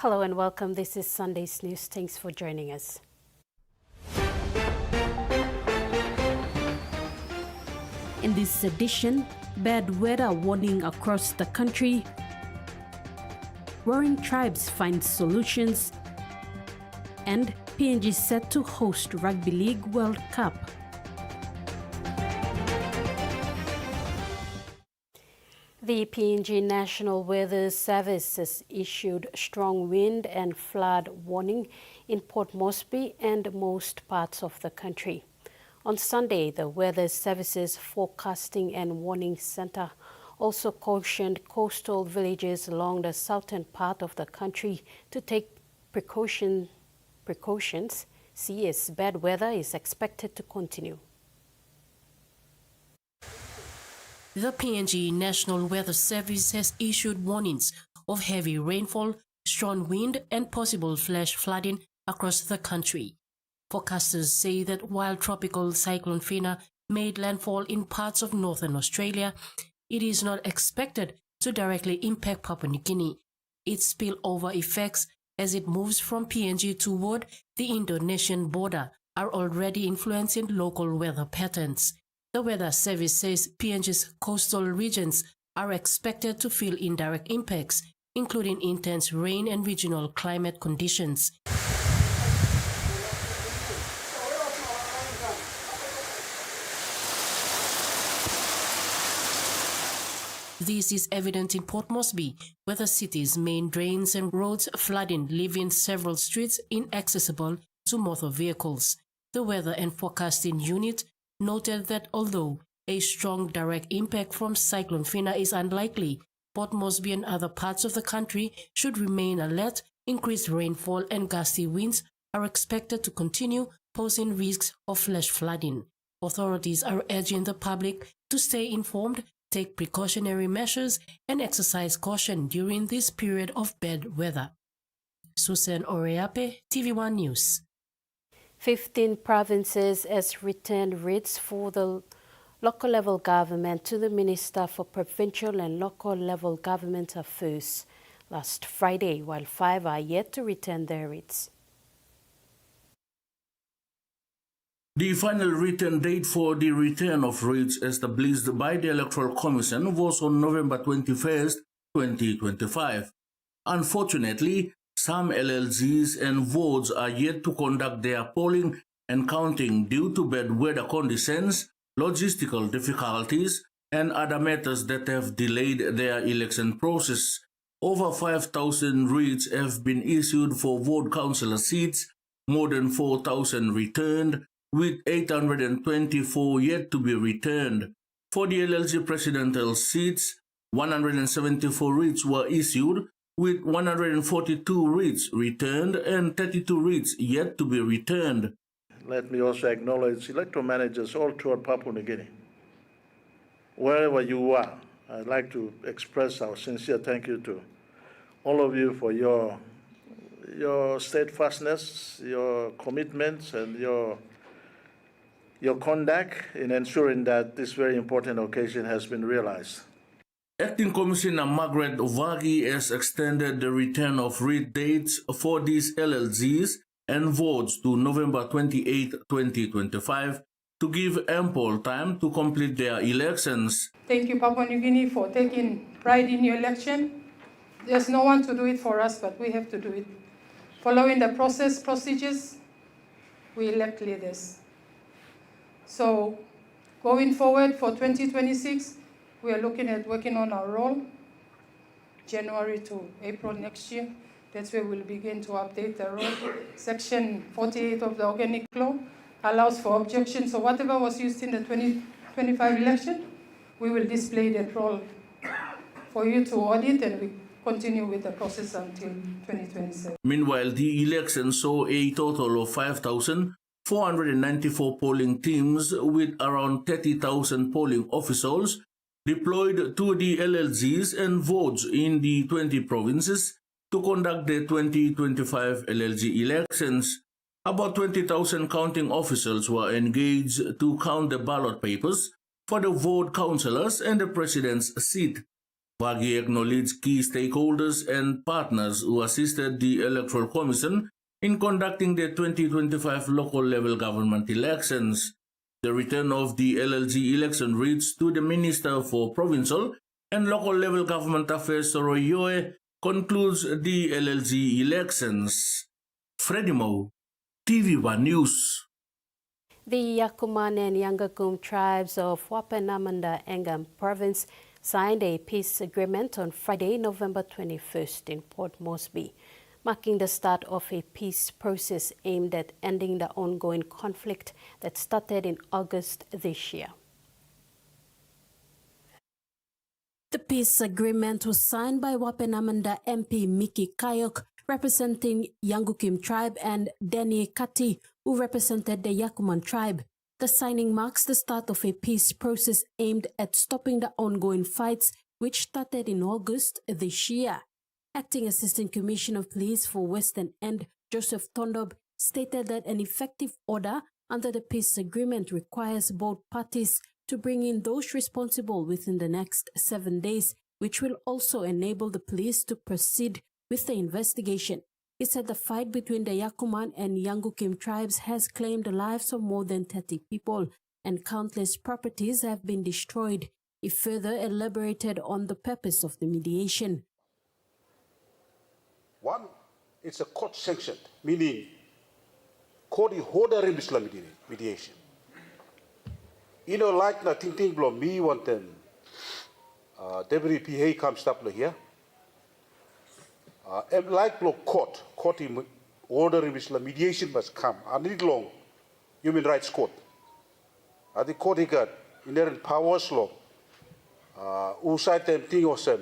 Hello and welcome. This is Sunday's News. Thanks for joining us. In this edition, bad weather warning across the country, warring tribes find solutions, and PNG set to host Rugby League World Cup. The PNG National Weather Service has issued strong wind and flood warning in Port Moresby and most parts of the country. On Sunday, the Weather Service's Forecasting and Warning Center also cautioned coastal villages along the southern part of the country to take precautions, as bad weather is expected to continue. The PNG National Weather Service has issued warnings of heavy rainfall, strong wind and possible flash flooding across the country. Forecasters say that while tropical cyclone Fina made landfall in parts of northern Australia, it is not expected to directly impact Papua New Guinea. Its spillover effects as it moves from PNG toward the Indonesian border are already influencing local weather patterns. The Weather Service says PNG's coastal regions are expected to feel indirect impacts, including intense rain and regional climate conditions. This is evident in Port Moresby, where the city's main drains and roads flooding, leaving several streets inaccessible to motor vehicles. The Weather and Forecasting Unit noted that although a strong direct impact from Cyclone Fina is unlikely, Port Moresby and other parts of the country should remain alert. Increased rainfall and gusty winds are expected to continue, posing risks of flash flooding. Authorities are urging the public to stay informed, take precautionary measures, and exercise caution during this period of bad weather. Susan Oreape, TVWAN News. 15 provinces has returned writs for the local level government to the Minister for Provincial and Local Level Government Affairs last Friday, while 5 are yet to return their writs. The final written date for the return of writs established by the Electoral Commission was on November 21st, 2025. Unfortunately, some LLGs and votes are yet to conduct their polling and counting due to bad weather conditions, logistical difficulties, and other matters that have delayed their election process. Over 5,000 writs have been issued for ward councillor seats, more than 4,000 returned, with 824 yet to be returned. For the LLG presidential seats, 174 writs were issued, with 142 writs returned and 32 writs yet to be returned. Let me also acknowledge electoral managers all throughout Papua New Guinea. Wherever you are, I'd like to express our sincere thank you to all of you for your steadfastness, your commitments, and your conduct in ensuring that this very important occasion has been realized. Acting Commissioner Margaret Ovagi has extended the return of writ dates for these LLGs and votes to November 28, 2025 to give ample time to complete their elections. Thank you, Papua New Guinea, for taking pride in your election. There's no one to do it for us, but we have to do it. Following the procedures, we elect leaders. So, going forward for 2026, we are looking at working on our role, January to April next year. That's where we'll begin to update the role. Section 48 of the Organic Law allows for objection. So whatever was used in the 2025 election, we will display that role for you to audit, and we continue with the process until 2027. Meanwhile, the election saw a total of 5,494 polling teams with around 30,000 polling officials deployed to the LLGs and votes in the 20 provinces to conduct the 2025 LLG elections. About 20,000 counting officials were engaged to count the ballot papers for the ward councillors and the president's seat. Wagi acknowledged key stakeholders and partners who assisted the Electoral Commission in conducting the 2025 local level government elections. The return of the LLG election reads to the Minister for Provincial and Local Level Government Affairs, Soroy Yoe, concludes the LLG elections. Freddie Mo, TVWAN News. The Yakuman and Yangakum tribes of Wapenamanda Engam province signed a peace agreement on Friday, November 21st in Port Moresby, marking the start of a peace process aimed at ending the ongoing conflict that started in August this year. The peace agreement was signed by Wapenamanda MP Miki Kayok, representing Yangukim tribe, and Danny Kati, who represented the Yakuman tribe. The signing marks the start of a peace process aimed at stopping the ongoing fights, which started in August this year. Acting Assistant Commissioner of Police for Western End, Joseph Tondob, stated that an effective order under the peace agreement requires both parties to bring in those responsible within the next 7 days, which will also enable the police to proceed with the investigation. He said the fight between the Yakuman and Yangukim tribes has claimed the lives of more than 30 people and countless properties have been destroyed. He further elaborated on the purpose of the mediation. One, it's a court-sanctioned, meaning court is ordering this mediation. You know, like the thing below me, want them, Deputy PA comes up here. And like below court ordering this mediation must come. I need long human rights court. I think court got inherent powers law. Usai them thing or some.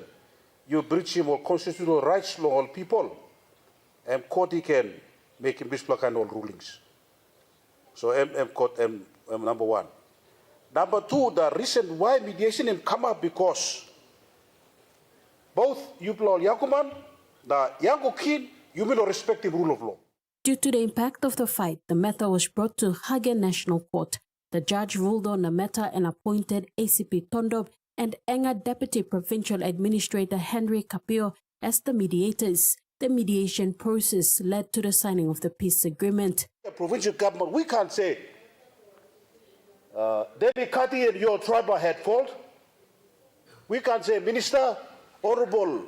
You breach him or constitutional rights law all people, and court can make him this kind of rulings. So court number one. Number two, the reason why mediation him come up because both you people Yakuman, the Yangukin, you will respect the rule of law. Due to the impact of the fight, the matter was brought to Hagen National Court. The judge ruled on the matter and appointed ACP Tondob and Enga Deputy Provincial Administrator Henry Capio as the mediators. The mediation process led to the signing of the peace agreement. The provincial government, we can't say, David Kati and your tribe are at fault. We can't say, Minister, Honorable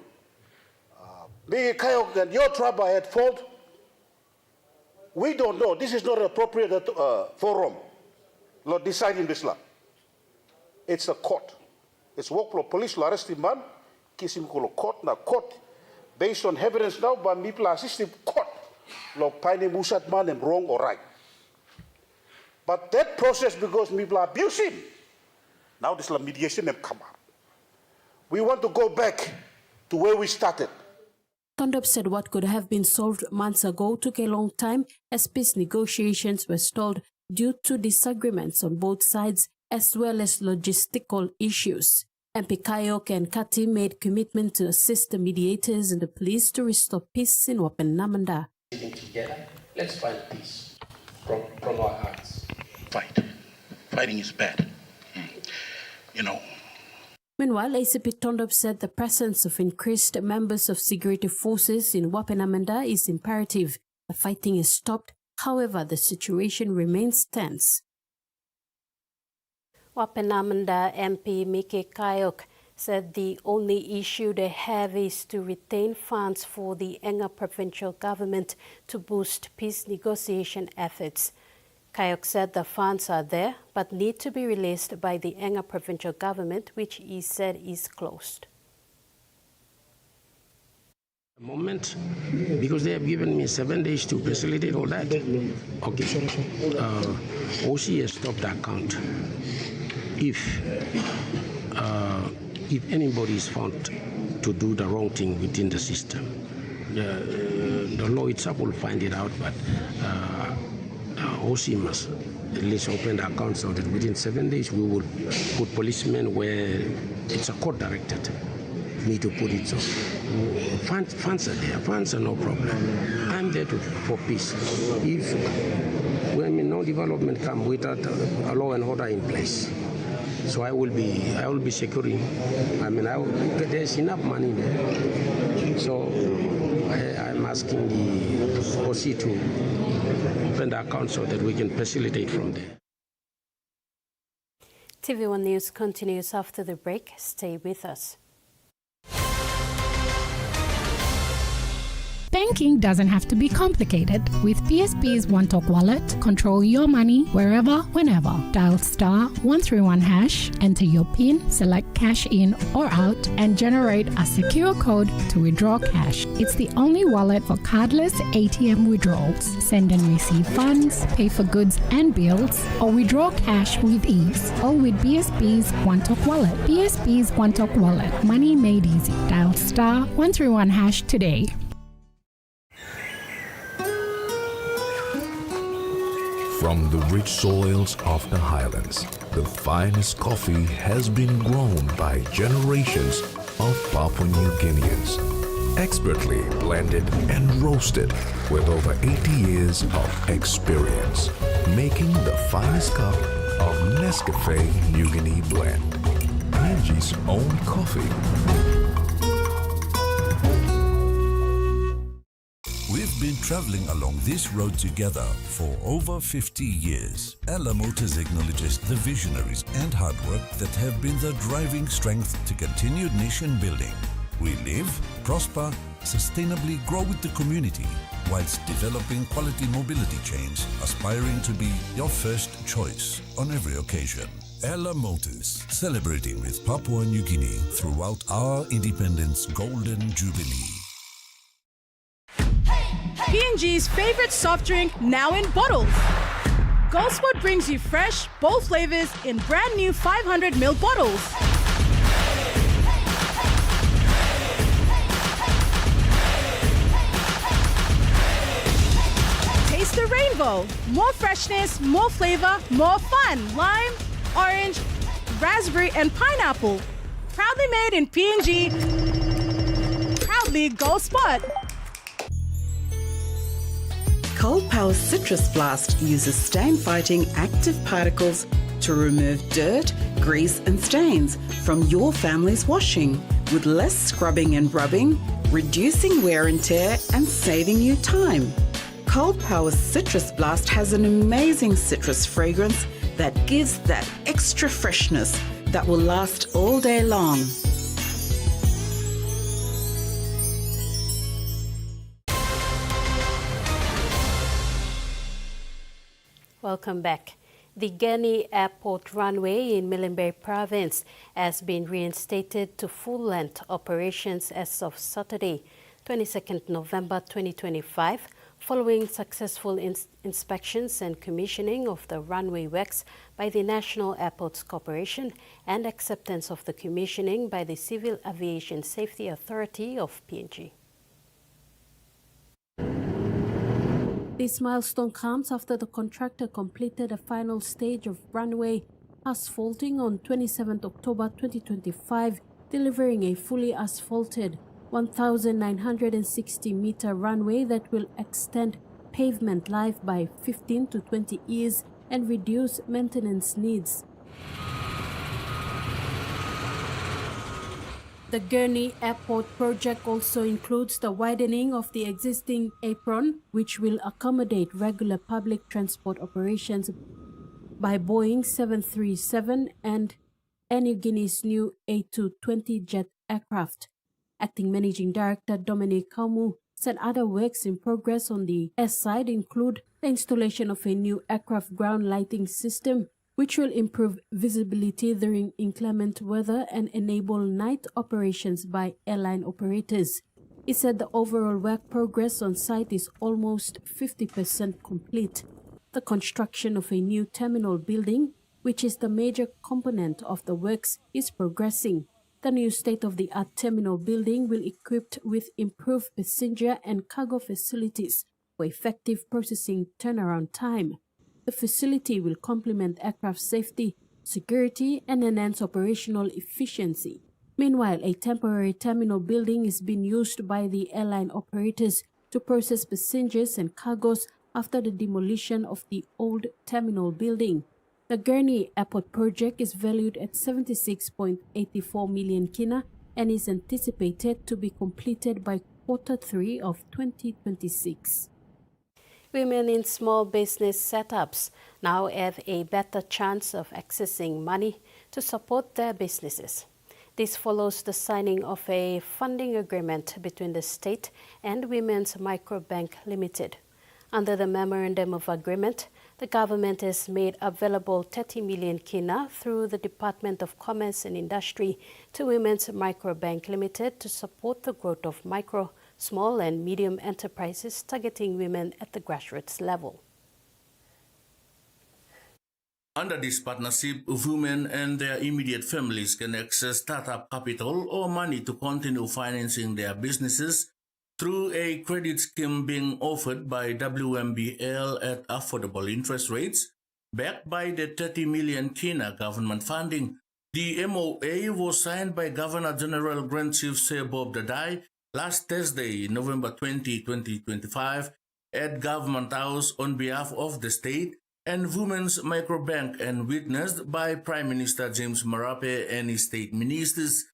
Miki Kayok and your tribe are at fault. We don't know. This is not an appropriate forum. Lord, deciding this law. It's a court. It's work for police to arrest him, man. Kiss him to court. Now, court, based on evidence now, but people assist him court. Lord, Paine Musat man, am wrong or right. But that process, because people abuse him, now this mediation have come up. We want to go back to where we started. Tondob said what could have been solved months ago took a long time as peace negotiations were stalled due to disagreements on both sides as well as logistical issues. MP Kayok and Kati made commitment to assist the mediators and the police to restore peace in Wapenamanda. Together, let's find peace from our hearts. Fighting is bad. You know. Meanwhile, ACP Tondob said the presence of increased members of security forces in Wapenamanda is imperative. The fighting is stopped. However, the situation remains tense. Wapenamanda MP Miki Kayok said the only issue they have is to retain funds for the Enga provincial government to boost peace negotiation efforts. Kayok said the funds are there but need to be released by the Enga provincial government, which he said is closed. A moment, because they have given me 7 days to facilitate all that. Okay. OC has stopped the account. If anybody is found to do the wrong thing within the system, the law itself will find it out, but OC must at least open the account so that within 7 days we will put policemen where it's a court directed me to put it. So funds are there, funds are no problem. I'm there for peace. When no development come without a law and order in place, So I will be securing. I mean, there's enough money there. So I'm asking the OC to open the account so that we can facilitate from there. TVWAN News continues after the break. Stay with us. Banking doesn't have to be complicated. With PSB's OneTalk Wallet, control your money wherever, whenever. Dial *131#, enter your PIN, select cash in or out, and generate a secure code to withdraw cash. It's the only wallet for cardless ATM withdrawals. Send and receive funds, pay for goods and bills, or withdraw cash with ease. All with PSB's OneTalk Wallet. PSB's OneTalk Wallet. Money made easy. Dial *131# today. From the rich soils of the highlands, the finest coffee has been grown by generations of Papua New Guineans. Expertly blended and roasted with over 80 years of experience, making the finest cup of Nescafe New Guinea blend. PNG's own coffee. We've been traveling along this road together for over 50 years. Ella Motors acknowledges the visionaries and hard work that have been the driving strength to continued nation building. We live, prosper, sustainably grow with the community, whilst developing quality mobility chains, aspiring to be your first choice on every occasion. Ella Motors, celebrating with Papua New Guinea throughout our independence golden jubilee. PNG's favorite soft drink now in bottles. Goldspot brings you fresh, bold flavors in brand new 500ml bottles. Taste the rainbow. More freshness, more flavor, more fun. Lime, orange, raspberry, and pineapple. Proudly made in PNG. Proudly Goldspot. Cold Power Citrus Blast uses stain-fighting active particles to remove dirt, grease and stains from your family's washing with less scrubbing and rubbing, reducing wear and tear and saving you time. Cold Power Citrus Blast has an amazing citrus fragrance that gives that extra freshness that will last all day long. Welcome back. The Gani Airport runway in Milimbe province has been reinstated to full-length operations as of Saturday, 22nd November 2025, following successful inspections and commissioning of the runway works by the National Airports Corporation and acceptance of the commissioning by the Civil Aviation Safety Authority of PNG. This milestone comes after the contractor completed a final stage of runway asphalting on 27 October 2025, delivering a fully asphalted 1,960-meter runway that will extend pavement life by 15 to 20 years and reduce maintenance needs. The Gurney Airport project also includes the widening of the existing apron, which will accommodate regular public transport operations by Boeing 737 and Air Niugini's new A220 jet aircraft. Acting Managing Director Dominic Kaumu said other works in progress on the S side include the installation of a new aircraft ground lighting system, which will improve visibility during inclement weather and enable night operations by airline operators. He said the overall work progress on site is almost 50% complete. The construction of a new terminal building, which is the major component of the works, is progressing. The new state-of-the-art terminal building will be equipped with improved passenger and cargo facilities for effective processing turnaround time. The facility will complement aircraft safety, security, and enhance operational efficiency. Meanwhile, a temporary terminal building is being used by the airline operators to process passengers and cargoes after the demolition of the old terminal building. The Gurney Airport project is valued at 76.84 million kina and is anticipated to be completed by Q3 of 2026. Women in small business setups now have a better chance of accessing money to support their businesses. This follows the signing of a funding agreement between the state and Women's Microbank Limited. Under the Memorandum of Agreement, the government has made available 30 million kina through the Department of Commerce and Industry to Women's Microbank Limited to support the growth of micro, small and medium enterprises targeting women at the grassroots level. Under this partnership, women and their immediate families can access startup capital or money to continue financing their businesses through a credit scheme being offered by WMBL at affordable interest rates, backed by the 30 million kina government funding. The MOA was signed by Governor General Grand Chief Sir Bob Dadai last Thursday, November 20, 2025, at Government House on behalf of the state and Women's Microbank and witnessed by Prime Minister James Marape and his state ministers.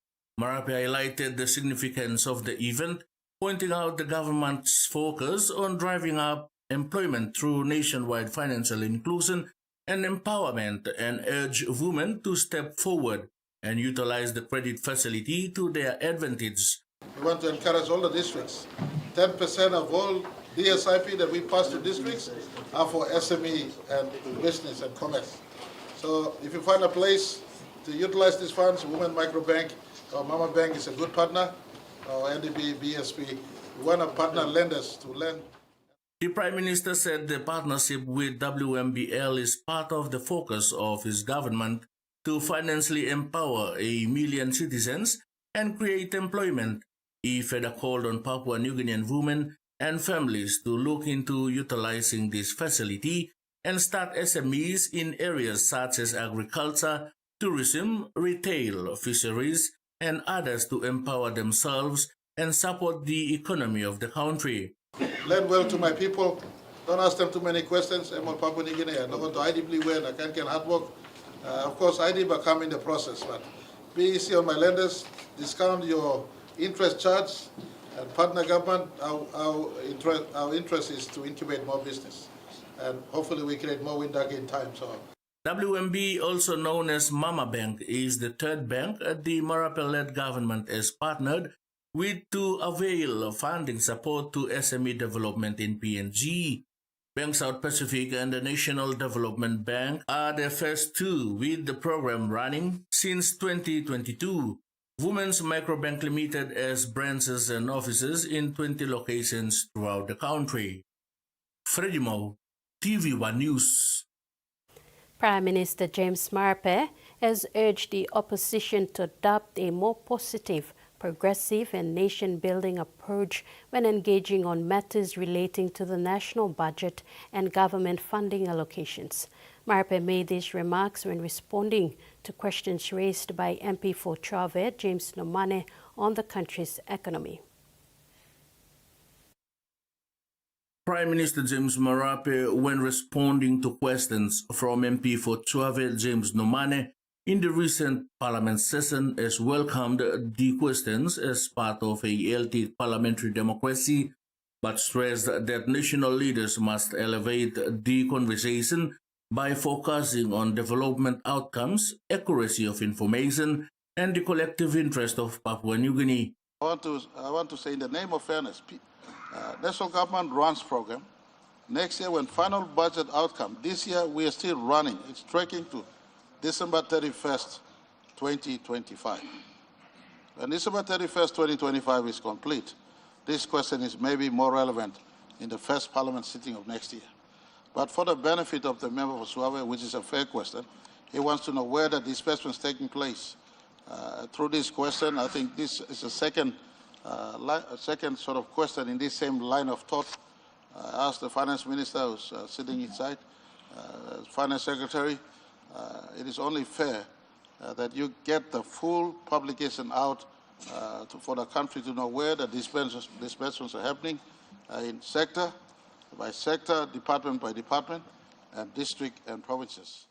Marape highlighted the significance of the event, pointing out the government's focus on driving up employment through nationwide financial inclusion and empowerment and urged women to step forward and utilize the credit facility to their advantage. We want to encourage all the districts. 10% of all DSIP that we pass to districts are for SME and business and commerce. So if you find a place to utilize these funds, Women Microbank or Mama Bank is a good partner, or NDB, BSP. We want to partner lenders to lend. The Prime Minister said the partnership with WMBL is part of the focus of his government to financially empower 1 million citizens and create employment. He further called on Papua New Guinean women and families to look into utilizing this facility and start SMEs in areas such as agriculture, tourism, retail, fisheries, and others to empower themselves and support the economy of the country. Lend well to my people. Don't ask them too many questions. I'm on Papua New Guinea. I'm not going to IDB well. I can't get hard work. Of course, IDB come in the process, but be easy on my lenders. Discount your interest charge and partner government. Our interest is to incubate more business, and hopefully we create more Windag in time. So. WMB, also known as Mama Bank, is the third bank the Marape-led government has partnered with to avail funding support to SME development in PNG. Bank South Pacific and the National Development Bank are the first two with the program running since 2022. Women's Microbank Limited has branches and offices in 20 locations throughout the country. Freddie Mo, TVWAN News. Prime Minister James Marape has urged the opposition to adopt a more positive, progressive and nation-building approach when engaging on matters relating to the national budget and government funding allocations. Marape made these remarks when responding to questions raised by MP for Travet James Nomane on the country's economy. Prime Minister James Marape, when responding to questions from MP for Travel James Nomane in the recent Parliament session, has welcomed the questions as part of a healthy parliamentary democracy, but stressed that national leaders must elevate the conversation by focusing on development outcomes, accuracy of information, and the collective interest of Papua New Guinea. I want to say, in the name of fairness, national government runs program. Next year, when final budget outcome, this year we are still running. It's tracking to December 31st, 2025. When December 31st, 2025 is complete, this question is maybe more relevant in the first parliament sitting of next year. But for the benefit of the member for Suave, which is a fair question, he wants to know where the disbursement is taking place. Through this question, I think this is a second sort of question in this same line of thought. I asked the finance minister who's sitting inside, finance secretary, it is only fair that you get the full publication out for the country to know where the disbursements are happening in sector by sector, department by department, and district and provinces.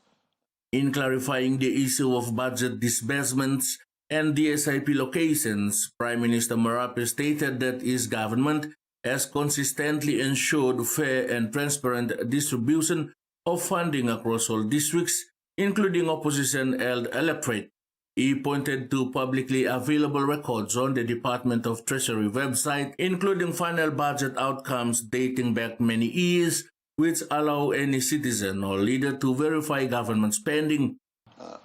In clarifying the issue of budget disbursements and DSIP locations, Prime Minister Marape stated that his government has consistently ensured fair and transparent distribution of funding across all districts, including opposition-held electorate. He pointed to publicly available records on the Department of Treasury website, including final budget outcomes dating back many years, which allow any citizen or leader to verify government spending.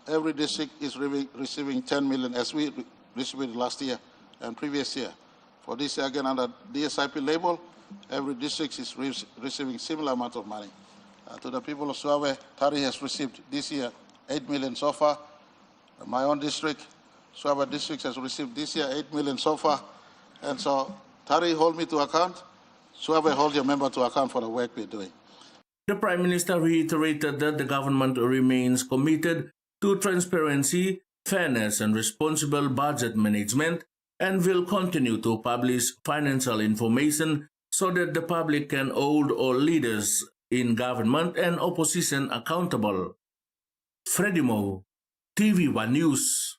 Every district is receiving 10 million as we received last year and previous year. For this year, again, under DSIP label, every district is receiving similar amount of money. To the people of Suave, Tari has received this year 8 million so far. My own district, Suave district, has received this year 8 million so far. And so Tari hold me to account, Suave hold your member to account for the work we're doing. The Prime Minister reiterated that the government remains committed to transparency, fairness, and responsible budget management, and will continue to publish financial information so that the public can hold all leaders in government and opposition accountable. Freddie Mo, TVWAN News.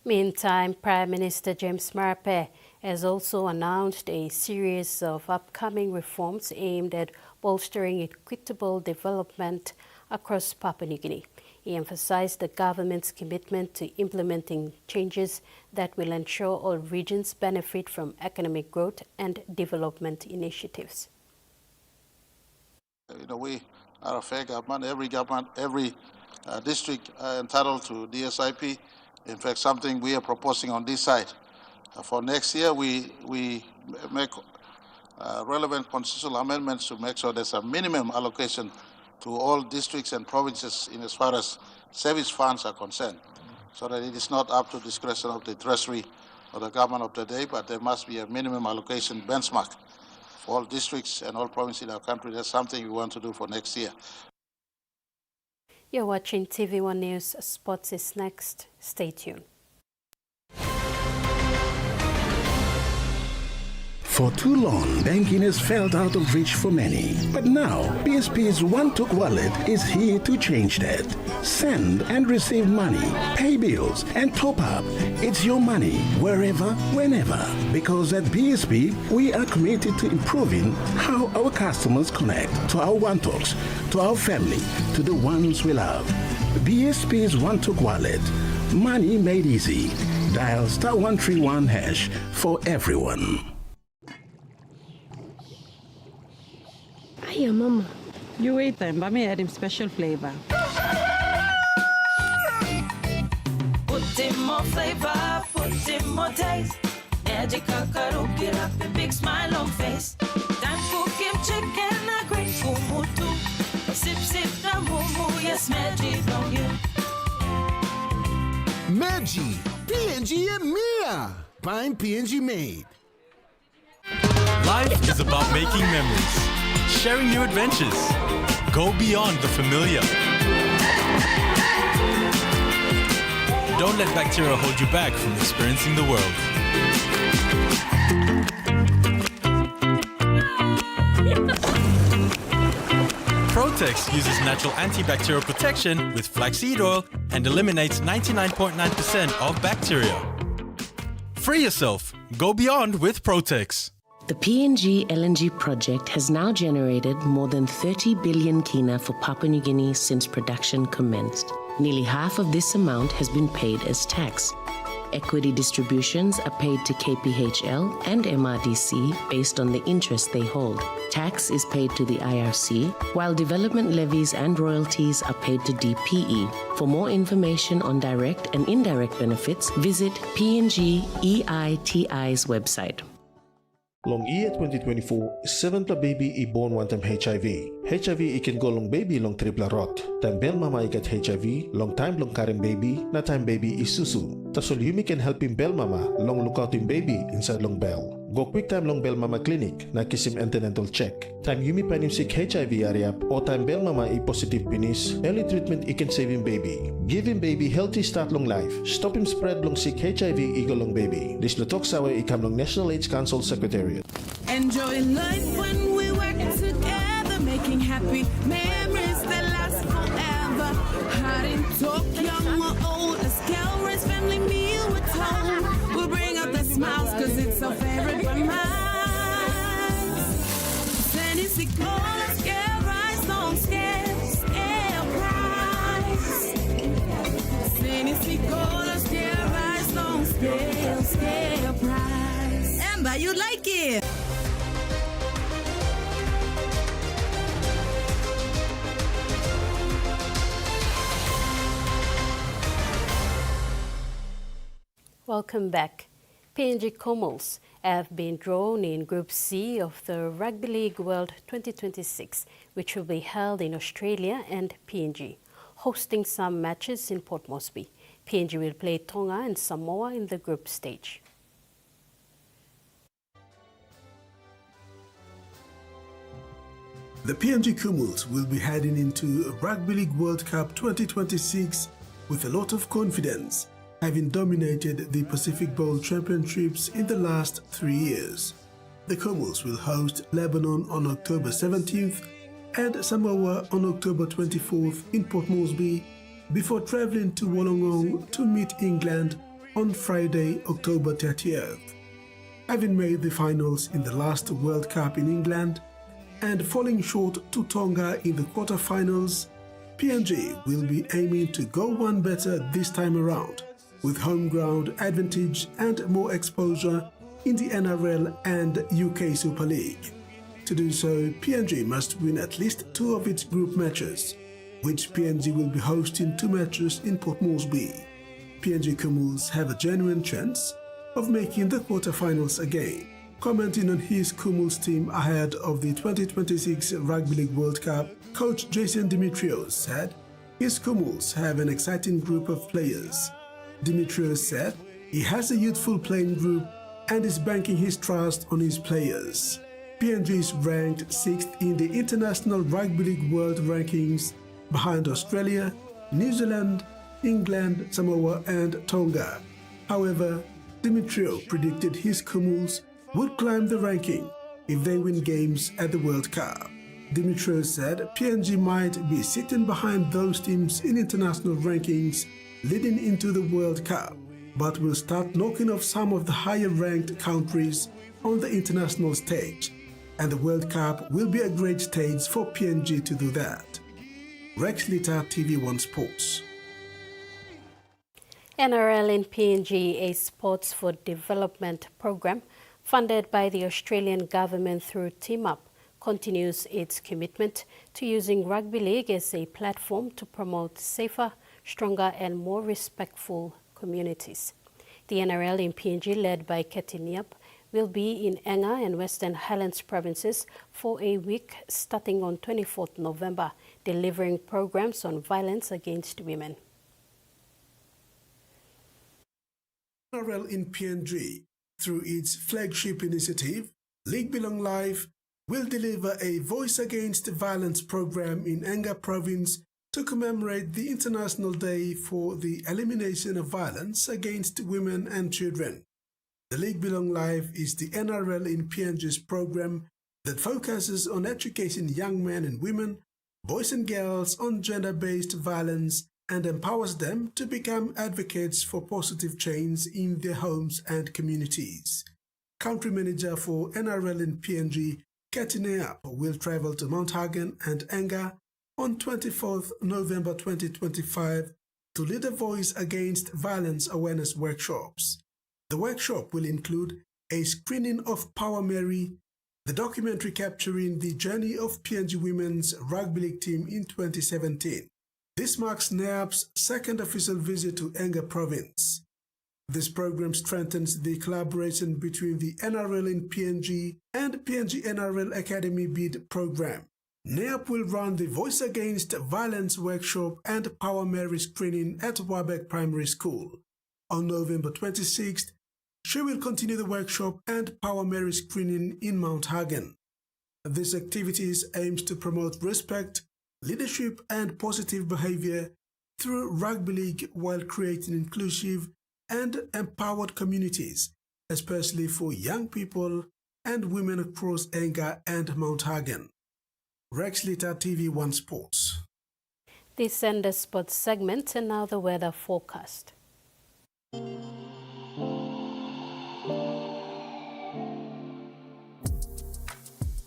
Meantime, Prime Minister James Marape has also announced a series of upcoming reforms aimed at bolstering equitable development across Papua New Guinea. He emphasized the government's commitment to implementing changes that will ensure all regions benefit from economic growth and development initiatives. We are a fair government. Every district entitled to DSIP. In fact, something we are proposing on this side. For next year, we make relevant constitutional amendments to make sure there's a minimum allocation to all districts and provinces in as far as service funds are concerned, so that it is not up to discretion of the Treasury or the government of the day, but there must be a minimum allocation benchmark for all districts and all provinces in our country. That's something we want to do for next year. You're watching TVWAN News. Sports is next. Stay tuned. For too long, banking has felt out of reach for many. But now, PSP's One-Took Wallet is here to change that. Send and receive money, pay bills, and top up. It's your money, wherever, whenever. Because at PSP, we are committed to improving how our customers connect to our One-Talks, to our family, to the ones we love. PSP's One-Took Wallet. Money made easy. Dial *131# for everyone. Hiya, Mama. You wait then, but me add him special flavor. Put in more flavor, put in more taste. Magic kakaru, get up a big smile on face. Time for Kim chicken, a great kumutu. Sip, sip, the moo, yes, magic on you. Maggi, PNG and Mia. Find PNG made. Life is about making memories, sharing new adventures. Go beyond the familiar. Don't let bacteria hold you back from experiencing the world. Protex uses natural antibacterial protection with flaxseed oil and eliminates 99.9% of bacteria. Free yourself. Go beyond with Protex. The PNG LNG project has now generated more than 30 billion kina for Papua New Guinea since production commenced. Nearly half of this amount has been paid as tax. Equity distributions are paid to KPHL and MRDC based on the interest they hold. Tax is paid to the IRC, while development levies and royalties are paid to DPE. For more information on direct and indirect benefits, visit PNG EITI's website. Long year 2024, 7 pla baby I born one time HIV. HIV ikin go long baby long tripla rot. Time bel mama ikat HIV, long time long karim baby, na time baby isusu. Tasol yumi can help him bel mama, long look out him baby inside long bell. Go quick time long bel mama clinic, na kisim antenatal check. Time yumi pan him sick HIV ariap, o time bel mama I positive penis, early treatment I can save him baby. Give him baby healthy start long life. Stop him spread long sick HIV ego long baby. This na talk sawa ikam long National AIDS Council Secretary. Enjoy life when we work together, making happy memories that last forever. Hot and talk, young or old, a scale race family meal with home. We'll bring out the smiles, cause it's our favorite for mine. Sandy Sicola, scale rice on scale price. Sandy Sicola, scale rice on scale price. Amber, you like it? Welcome back. PNG Comals have been drawn in Group C of the Rugby League World 2026, which will be held in Australia and PNG, hosting some matches in Port Moresby. PNG will play Tonga and Samoa in the group stage. The PNG Comals will be heading into Rugby League World Cup 2026 with a lot of confidence, having dominated the Pacific Bowl Championships in the last 3 years. The Comals will host Lebanon on October 17th and Samoa on October 24th in Port Moresby before travelling to Wollongong to meet England on Friday, October 30th. Having made the finals in the last World Cup in England and falling short to Tonga in the quarterfinals, PNG will be aiming to go one better this time around, with home ground advantage and more exposure in the NRL and UK Super League. To do so, PNG must win at least 2 of its group matches, which PNG will be hosting 2 matches in Port Moresby. PNG Comals have a genuine chance of making the quarterfinals again. Commenting on his Comals team ahead of the 2026 Rugby League World Cup, coach Jason Dimitrios said his Comals have an exciting group of players. Dimitrios said he has a youthful playing group and is banking his trust on his players. PNG is ranked 6th in the International Rugby League World Rankings, behind Australia, New Zealand, England, Samoa and Tonga. However, Dimitrios predicted his Comals would climb the ranking if they win games at the World Cup. Dimitrios said PNG might be sitting behind those teams in international rankings leading into the World Cup, but will start knocking off some of the higher-ranked countries on the international stage, and the World Cup will be a great stage for PNG to do that. Rex Litter, TV1 Sports. NRL in PNG, a Sports for Development program funded by the Australian government through Team Up, continues its commitment to using Rugby League as a platform to promote safer, stronger and more respectful communities. The NRL in PNG, led by Keti Niap, will be in Enga and Western Highlands provinces for a week starting on 24th November, delivering programs on violence against women. NRL in PNG, through its flagship initiative, League Belong Live, will deliver a Voice Against Violence program in Enga province to commemorate the International Day for the Elimination of Violence Against Women and Children. The League Belong Live is the NRL in PNG's program that focuses on educating young men and women, boys and girls on gender-based violence and empowers them to become advocates for positive change in their homes and communities. Country Manager for NRL in PNG, Keti Niap, will travel to Mount Hagen and Enga on 24th November 2025 to lead a Voice Against Violence awareness workshops. The workshop will include a screening of Power Mary, the documentary capturing the journey of PNG women's rugby league team in 2017. This marks Niap's second official visit to Enga province. This program strengthens the collaboration between the NRL in PNG and PNG NRL Academy Bid program. Niap will run the Voice Against Violence workshop and Power Mary screening at Warbeck Primary School. On November 26th, she will continue the workshop and Power Mary screening in Mount Hagen. This activities aims to promote respect, leadership and positive behavior through rugby league while creating inclusive and empowered communities, especially for young people and women across Enga and Mount Hagen. Rex Litter, TV1 Sports. This ends the sports segment, and now the weather forecast.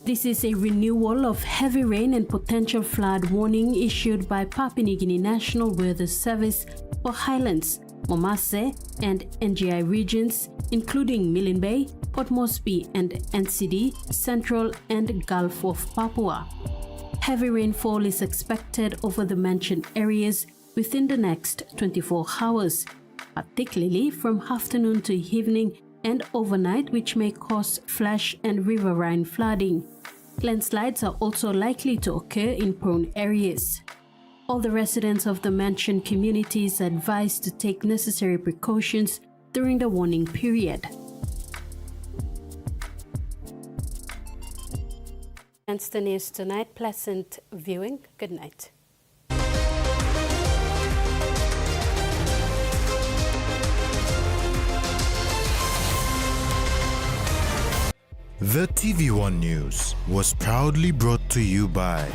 This is a renewal of heavy rain and potential flood warning issued by Papua New Guinea National Weather Service for Highlands, Momase, and NGI regions, including Milne Bay, Port Moresby, and NCD, Central and Gulf of Papua. Heavy rainfall is expected over the mentioned areas within the next 24 hours, particularly from afternoon to evening and overnight, which may cause flash and riverine flooding. Landslides are also likely to occur in prone areas. All the residents of the mentioned communities are advised to take necessary precautions during the warning period. That's the news tonight. Pleasant viewing. Good night. The TVWAN News was proudly brought to you by